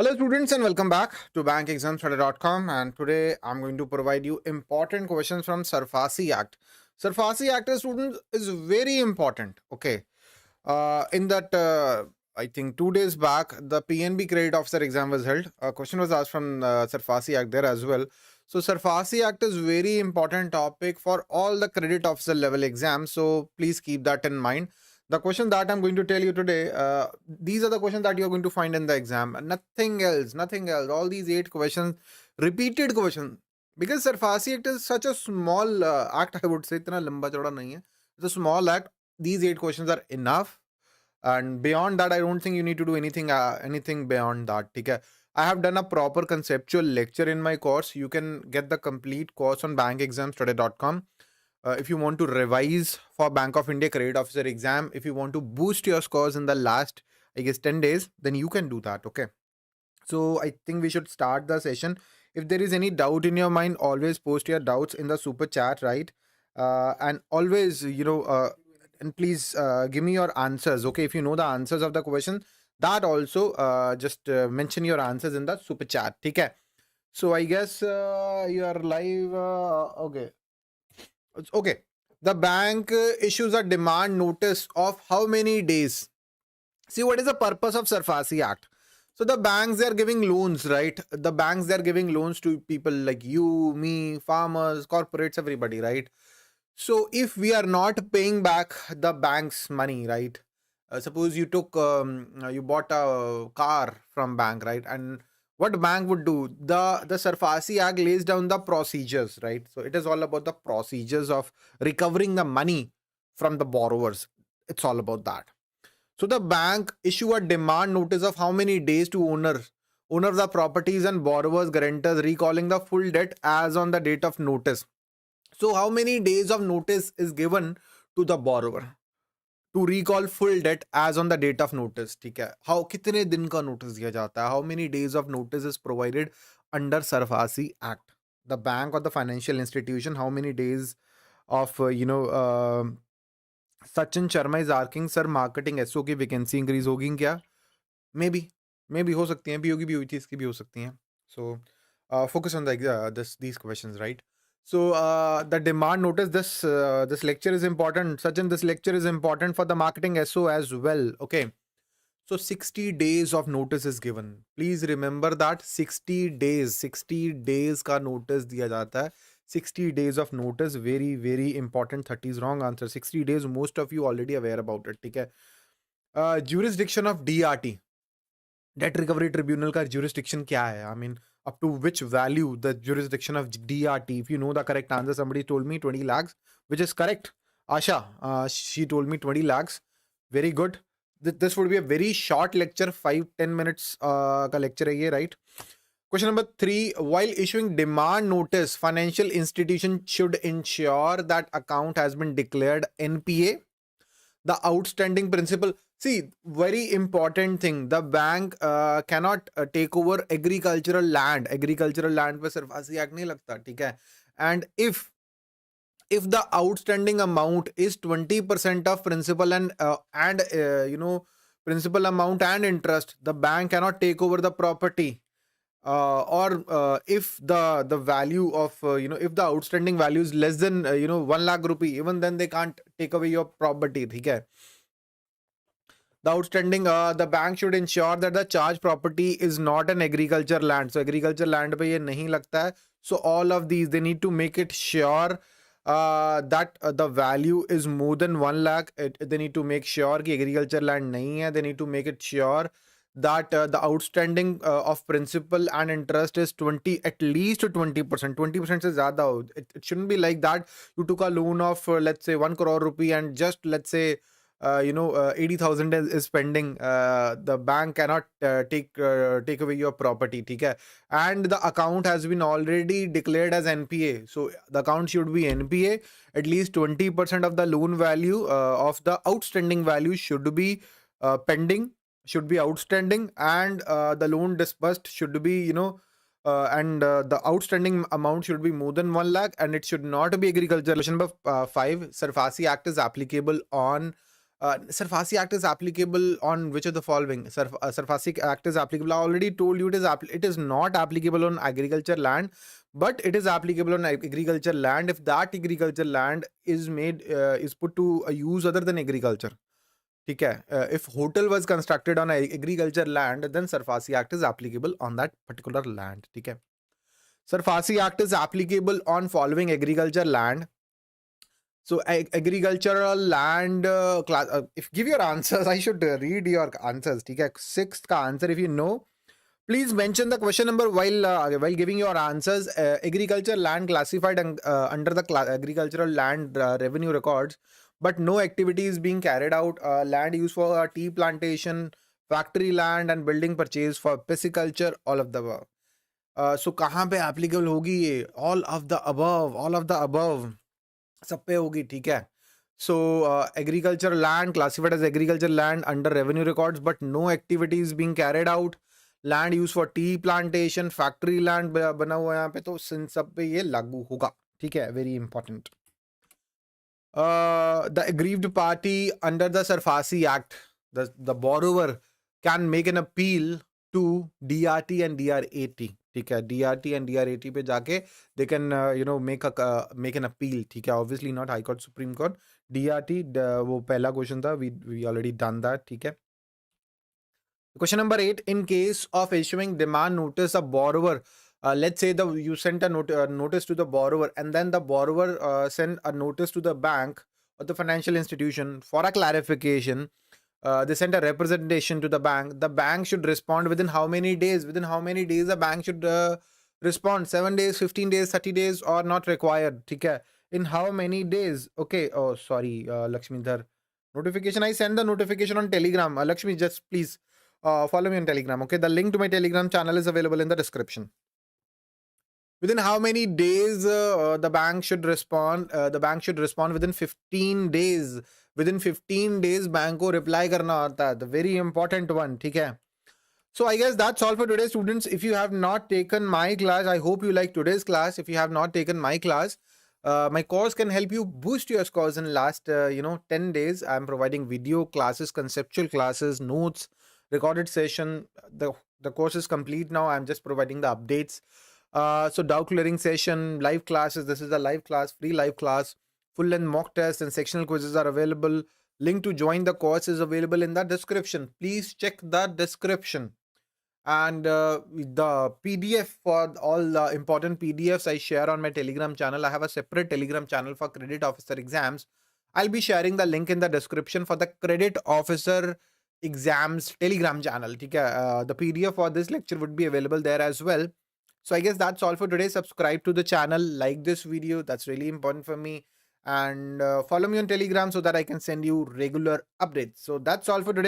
Hello students and welcome back to BankExamsToday.com, and today I'm going to provide you important questions from SARFAESI Act. SARFAESI Act, students, is very important. Okay. In that, I think 2 days back, the PNB Credit Officer exam was held. A question was asked from SARFAESI Act there as well. So SARFAESI Act is very important topic for all the credit officer level exams. So please keep that in mind. The question that I'm going to tell you today, these are the questions that you're going to find in the exam. Nothing else, nothing else. All these 8 questions, repeated questions. Because SARFAESI Act is such a small act, I would say. इतना लंबा चौड़ा नहीं है. It's a small act. These 8 questions are enough, and beyond that I don't think you need to do anything beyond that. Okay, I have done a proper conceptual lecture in my course. You can get the complete course on bankexamstoday.com. If you want to revise for Bank of India credit officer exam, if you want to boost your scores in the last, I guess, 10 days, then you can do that. Okay, so I think we should start the session. If there is any doubt in your mind, always post your doubts in the super chat, right? And always, and please give me your answers. Okay, if you know the answers of the question, that also just mention your answers in the super chat. Okay. So I guess you are live. Okay. Okay. The bank issues a demand notice of how many days? See, what is the purpose of SARFAESI Act? So the banks, they are giving loans, right? The banks, they are giving loans to people like you, me, farmers, corporates, everybody, right? So if we are not paying back the bank's money, right? Suppose you you bought a car from bank, right? And what bank would do? The SARFAESI Act lays down the procedures, right? So it is all about the procedures of recovering the money from the borrowers. It's all about that. So the bank issue a demand notice of how many days to owner of the properties and borrowers, guarantors, recalling the full debt as on the date of notice. So how many days of notice is given to the borrower to recall full debt as on the date of notice? ठीक है, how कितने दिन का notice दिया जाता है? How many days of notice is provided under SARFAESI Act? The bank or the financial institution, how many days of Sachin Sharma is asking, sir, marketing SO की vacancy increase होगी क्या? Maybe हो सकती हैं, PO की भी हुई थी, इसकी भी हो सकती हैं. So focus on these questions, right? So the demand notice, this lecture is important. Sachin, this lecture is important for the marketing SO as well. Okay. So 60 days of notice is given. Please remember that 60 days का notice दिया जाता है. 60 days of notice, very, very important. 30 is wrong answer. 60 days, most of you already aware about it. ठीक है. Jurisdiction of DRT, Debt Recovery Tribunal का jurisdiction क्या है? I mean, up to which value the jurisdiction of DRT? If you know the correct answer, somebody told me 20 lakhs, which is correct. Asha, she told me 20 lakhs. Very good. This would be a very short lecture, 5-10 minutes का lecture है ये, right? Question number 3, while issuing demand notice, financial institution should ensure that account has been declared NPA. The outstanding principal. See, very important thing. The bank cannot take over agricultural land. Agricultural land पे SARFAESI Act नहीं लगता, ठीक है? And if the outstanding amount is 20% of principal and principal amount and interest, the bank cannot take over the property. Or if the value of if the outstanding value is less than 1 lakh rupee, even then they can't take away your property. Okay. The outstanding, the bank should ensure that the charged property is not an agriculture land. So agriculture land पे ये नहीं लगता है. So all of these, they need to make it sure that the value is more than 1 lakh. They need to make sure कि agriculture land नहीं है. They need to make it sure that the outstanding of principal and interest is at least 20%. 20% से ज़्यादा हो. It shouldn't be like that. You took a loan of let's say 1 crore rupee and just let's say 80,000 is pending. The bank cannot take away your property. ठीक है? And the account has been already declared as NPA. So the account should be NPA. At least 20% of the loan value of the outstanding value should be pending, should be outstanding, and the loan disbursed should be and the outstanding amount should be more than 1 lakh, and it should not be agriculture. Question number 5, SARFAESI Act is applicable on SARFAESI Act is applicable on which of the following? SARFAESI Act is applicable. I already told you it is not applicable on agriculture land, but it is applicable on agriculture land if that agriculture land is put to a use other than agriculture. Okay. If hotel was constructed on agriculture land, then SARFAESI Act is applicable on that particular land. Okay. SARFAESI Act is applicable on following agriculture land. So agricultural land class. If give your answers, I should read your answers. Okay. Sixth ka answer, if you know, please mention the question number while giving your answers. Agriculture land classified under the agricultural land revenue records, but no activity is being carried out. Land used for tea plantation, factory land, and building purchase for pisciculture. All of the above. So कहाँ पे applicable होगी ये? All of the above. All of the above. सब पे होगी, ठीक है. So agriculture land classified as agriculture land under revenue records, but no activity is being carried out. Land used for tea plantation, factory land बना हुआ है यहाँ पे, तो इन सब पे ये लागू होगा, ठीक है. Very important. The aggrieved party under the SARFAESI Act, the borrower can make an appeal to DRT and DRAT. ठीक है, DRT and DRAT पे जाके they can make an appeal. ठीक है, obviously not High Court, Supreme Court. DRT वो पहला question था, we already done that. ठीक है. Question number 8. In case of issuing demand notice, a borrower, let's say you sent a notice to the borrower, and then the borrower sent a notice to the bank or the financial institution for a clarification. They sent a representation to the bank. The bank should respond within how many days? Within how many days the bank should respond? 7 days, 15 days, 30 days, or not required? ठीक है. In how many days? Okay. Oh, sorry, Lakshmidhar. Notification. I send the notification on Telegram. Lakshmi, just please follow me on Telegram. Okay. The link to my Telegram channel is available in the description. Within how many days the bank should respond? The bank should respond within 15 days. Within 15 days, bank को reply करना होता है. The very important one. ठीक है. So I guess that's all for today, students. If you have not taken my class, I hope you like today's class. If you have not taken my class, my course can help you boost your scores in last 10 days. I'm providing video classes, conceptual classes, notes, recorded session. The course is complete now. I'm just providing the updates. So doubt clearing session, live classes. This is a live class, free live class. Full length mock tests and sectional quizzes are available. Link to join the course is available in the description. Please check the description. And the PDF for all the important PDFs I share on my Telegram channel. I have a separate Telegram channel for credit officer exams. I'll be sharing the link in the description for the credit officer exams Telegram channel. The PDF for this lecture would be available there as well. So I guess that's all for today. Subscribe to the channel, like this video. That's really important for me. And follow me on Telegram so that I can send you regular updates. So that's all for today.